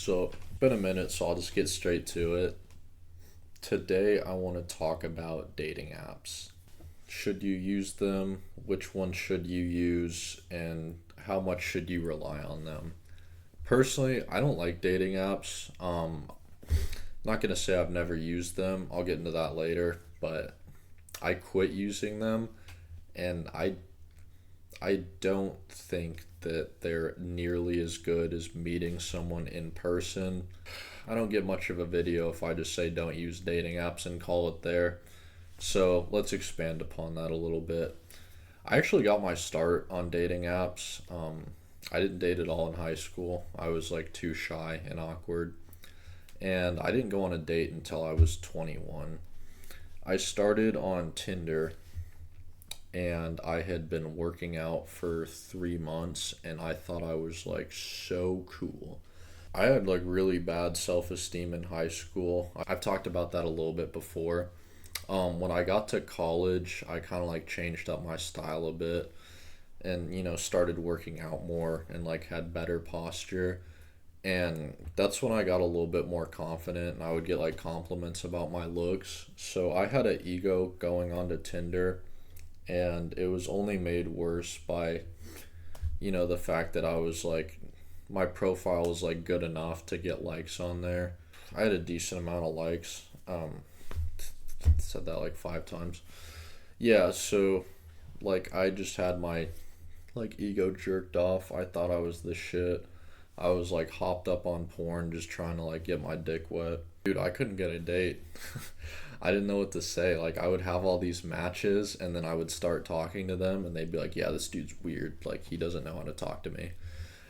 So, been a minute, so I'll just get straight to it. Today, I want to talk about dating apps. Should you use them? Which one should you use? And how much should you rely on them? Personally, I don't like dating apps. Not gonna say I've never used them. I'll get into that later, but I quit using them, and I don't think that they're nearly as good as meeting someone in person. I don't get much of a video if I just say don't use dating apps and call it there. So let's expand upon that a little bit. I actually got my start on dating apps. I didn't date at all in high school. I was like too shy and awkward. And I didn't go on a date until I was 21. I started on Tinder and I had been working out for 3 months and I thought I was like so cool. I had like really bad self esteem in high school. I've talked about that a little bit before. When I got to college, I kind of like changed up my style a bit and, started working out more and like had better posture. And that's when I got a little bit more confident and I would get like compliments about my looks. So I had an ego going onto Tinder and it was only made worse by the fact that I was like my profile was like good enough to get likes on there. I had a decent amount of likes. Said that like 5 times. Yeah, so like I just had my like ego jerked off. I thought I was the shit. I was like hopped up on porn just trying to like get my dick wet. Dude, I couldn't get a date. I didn't know what to say. Like I would have all these matches and then I would start talking to them and they'd be like, "Yeah, this dude's weird. Like he doesn't know how to talk to me."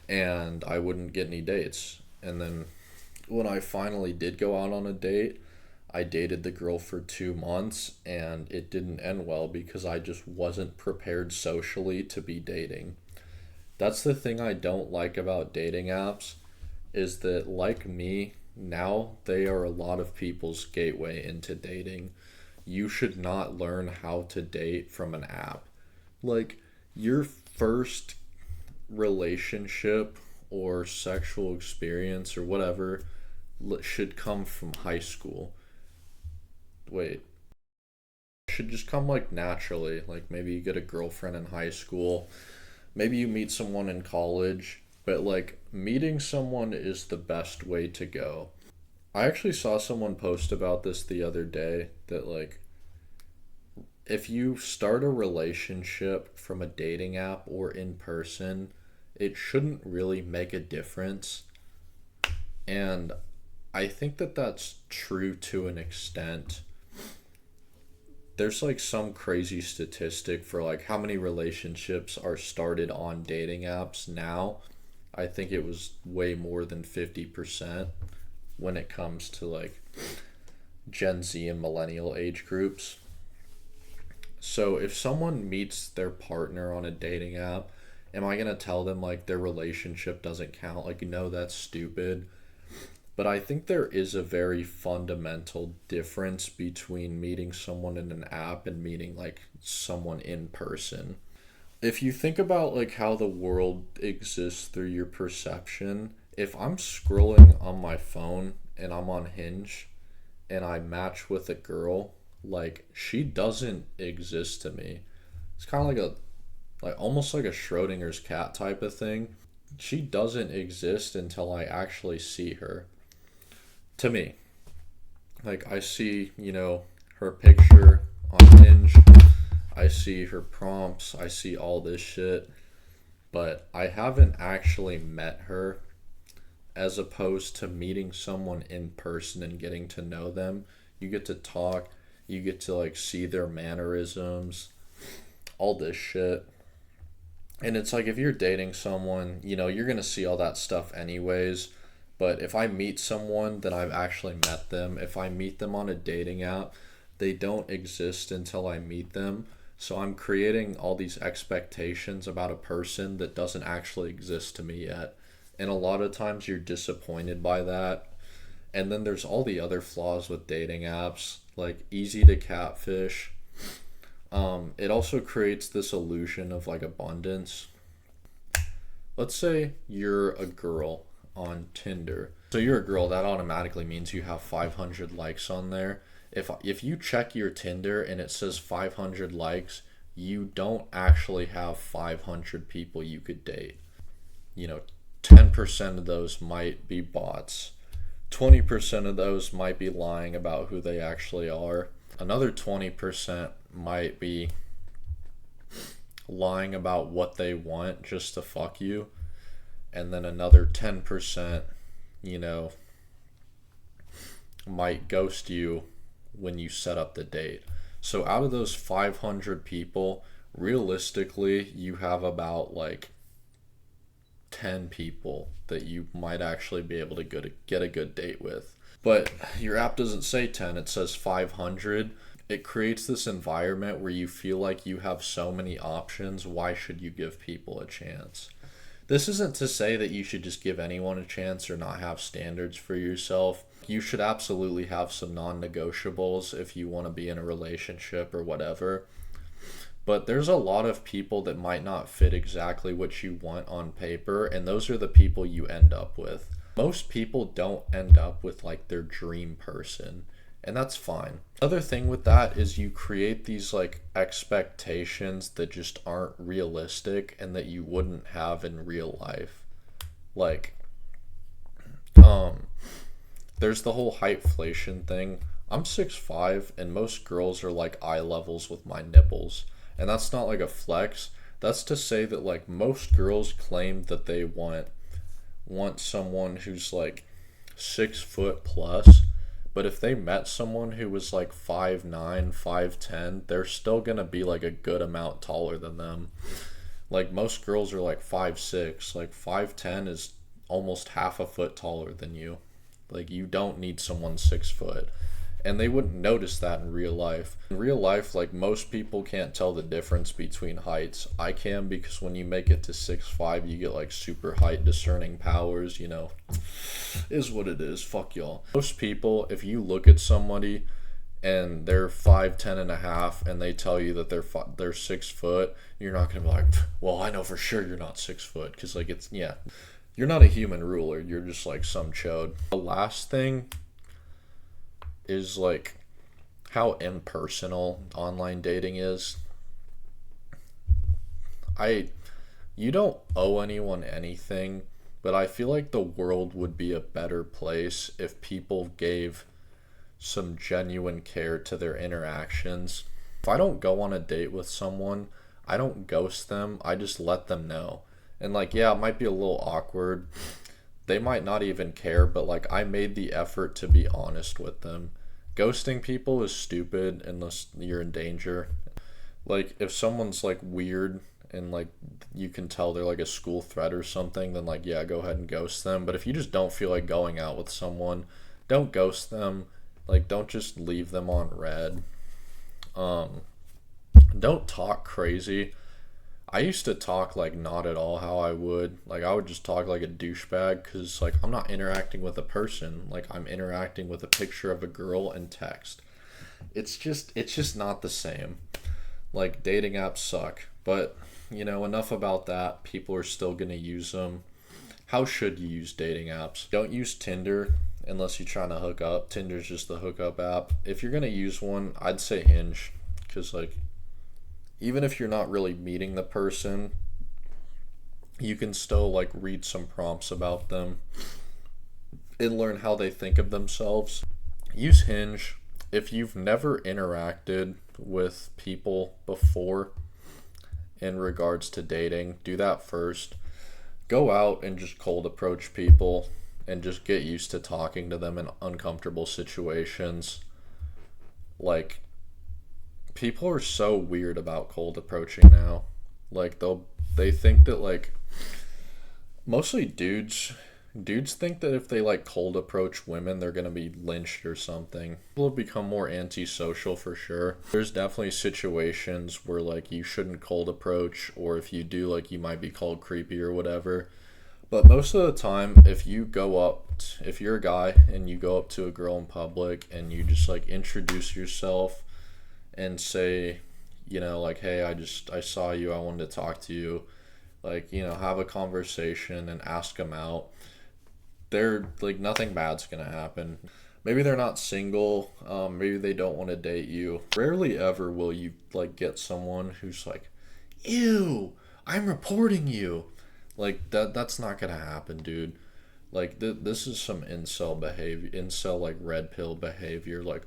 And I wouldn't get any dates. And then when I finally did go out on a date, I dated the girl for 2 months and it didn't end well because I just wasn't prepared socially to be dating. That's the thing I don't like about dating apps is that, like me, now they are a lot of people's gateway into dating. You should not learn how to date from an app. Like, your first relationship or sexual experience or whatever should come from high school. Wait, should just come like naturally. Like, maybe you get a girlfriend in high school, maybe you meet someone in college, but like meeting someone is the best way to go. I actually saw someone post about this the other day that like if you start a relationship from a dating app or in person, it shouldn't really make a difference. And I think that that's true to an extent. There's like some crazy statistic for like how many relationships are started on dating apps now. I think it was way more than 50% when it comes to like Gen Z and millennial age groups. So if someone meets their partner on a dating app, am I going to tell them like their relationship doesn't count? Like, no, that's stupid. But I think there is a very fundamental difference between meeting someone in an app and meeting like someone in person. If you think about like how the world exists through your perception, if I'm scrolling on my phone and I'm on Hinge and I match with a girl, like she doesn't exist to me. It's kind of like almost like a Schrodinger's cat type of thing. She doesn't exist until I actually see her. To me, like I see, her picture on Hinge, I see her prompts, I see all this shit, but I haven't actually met her as opposed to meeting someone in person and getting to know them. You get to talk, you get to like see their mannerisms, all this shit. And it's like if you're dating someone, you're going to see all that stuff anyways. But if I meet someone, then I've actually met them. If I meet them on a dating app, they don't exist until I meet them. So I'm creating all these expectations about a person that doesn't actually exist to me yet. And a lot of times you're disappointed by that. And then there's all the other flaws with dating apps, like easy to catfish. It also creates this illusion of like abundance. Let's say you're a girl on Tinder. So you're a girl, that automatically means you have 500 likes on there. If you check your Tinder and it says 500 likes, you don't actually have 500 people you could date. You know, 10% of those might be bots. 20% of those might be lying about who they actually are. Another 20% might be lying about what they want just to fuck you. And then another 10%, you know, might ghost you when you set up the date. So out of those 500 people, realistically, you have about like 10 people that you might actually be able to get a good date with. But your app doesn't say 10, it says 500. It creates this environment where you feel like you have so many options. Why should you give people a chance? This isn't to say that you should just give anyone a chance or not have standards for yourself. You should absolutely have some non-negotiables if you want to be in a relationship or whatever. But there's a lot of people that might not fit exactly what you want on paper, and those are the people you end up with. Most people don't end up with like their dream person, and that's fine. Other thing with that is you create these like expectations that just aren't realistic and that you wouldn't have in real life. Like, there's the whole heightflation thing. I'm 6'5", and most girls are like eye levels with my nipples. And that's not like a flex. That's to say that like most girls claim that they want someone who's like 6 foot plus. But if they met someone who was like 5'9", 5'10", they're still gonna be like a good amount taller than them. Like most girls are like 5'6". Like 5'10" is almost half a foot taller than you. Like you don't need someone 6 foot. And they wouldn't notice that in real life. In real life, like most people can't tell the difference between heights. I can, because when you make it to 6'5", you get like super height discerning powers, you know. Is what it is. Fuck y'all. Most people, if you look at somebody and they're 5'10" and a half and they tell you that they're 6 foot, you're not gonna be like, well, I know for sure you're not 6 foot, because like it's, yeah. You're not a human ruler, you're just like some chode. The last thing is like how impersonal online dating is. You don't owe anyone anything, but I feel like the world would be a better place if people gave some genuine care to their interactions. If I don't go on a date with someone, I don't ghost them, I just let them know. And like, yeah, it might be a little awkward. They might not even care, but like I made the effort to be honest with them. Ghosting people is stupid unless you're in danger. Like if someone's like weird and like you can tell they're like a school threat or something, then like yeah, go ahead and ghost them. But if you just don't feel like going out with someone, don't ghost them. Like don't just leave them on red. Don't talk crazy. I used to talk like not at all how I would. Like I would just talk like a douchebag, because like I'm not interacting with a person. Like I'm interacting with a picture of a girl and text. It's just not the same. Like dating apps suck. But, you know, enough about that. People are still going to use them. How should you use dating apps? Don't use Tinder unless you're trying to hook up. Tinder's just the hookup app. If you're going to use one, I'd say Hinge, because like even if you're not really meeting the person, you can still like read some prompts about them and learn how they think of themselves. Use Hinge. If you've never interacted with people before in regards to dating, do that first. Go out and just cold approach people and just get used to talking to them in uncomfortable situations. Like, people are so weird about cold approaching now. Like they think that like mostly dudes think that if they like cold approach women, they're gonna be lynched or something. People have become more antisocial for sure. There's definitely situations where like you shouldn't cold approach, or if you do, like you might be called creepy or whatever. But most of the time, if you're a guy and you go up to a girl in public and you just like introduce yourself and say, you know, like, hey, I saw you, I wanted to talk to you, like, you know, have a conversation and ask them out. they're like nothing bad's gonna happen. Maybe they're not single. Maybe they don't want to date you. Rarely ever will you like get someone who's like, "Ew, I'm reporting you." Like that's not gonna happen, dude. Like this is some incel behavior, incel like red pill behavior. Like,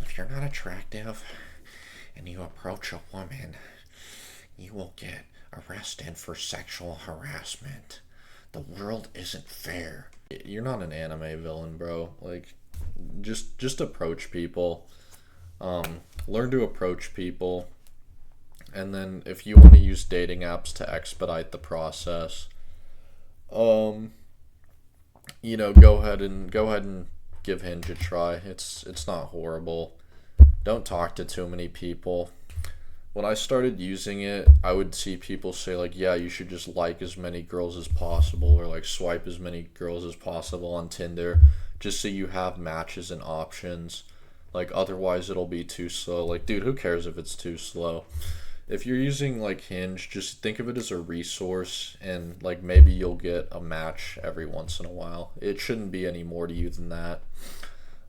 if you're not attractive and you approach a woman, you will get arrested for sexual harassment. The world isn't fair. You're not an anime villain, bro. Like, just approach people. Learn to approach people, and then if you want to use dating apps to expedite the process, um, go ahead and give Hinge a try. It's not horrible. Don't talk to too many people. When I started using it, I would see people say like, "Yeah, you should just like as many girls as possible or like swipe as many girls as possible on Tinder just so you have matches and options. Like otherwise it'll be too slow." Like, dude, who cares if it's too slow? If you're using like Hinge, just think of it as a resource and like maybe you'll get a match every once in a while. It shouldn't be any more to you than that.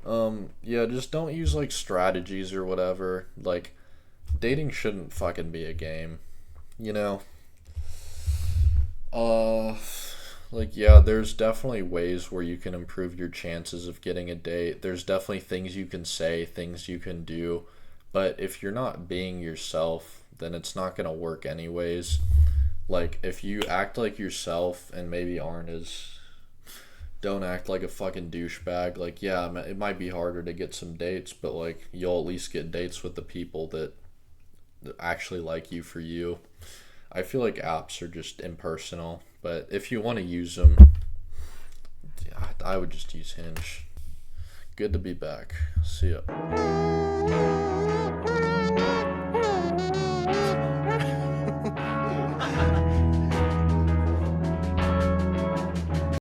Yeah, just don't use like strategies or whatever. Like, dating shouldn't fucking be a game, you know? Uh, like, yeah, there's definitely ways where you can improve your chances of getting a date. There's definitely things you can say, things you can do. But if you're not being yourself, then it's not gonna work anyways. Like, if you act like yourself and maybe aren't as. Don't act like a fucking douchebag. Like, yeah, it might be harder to get some dates, but like, you'll at least get dates with the people that actually like you for you. I feel like apps are just impersonal, but if you want to use them, I would just use Hinge. Good to be back. See ya.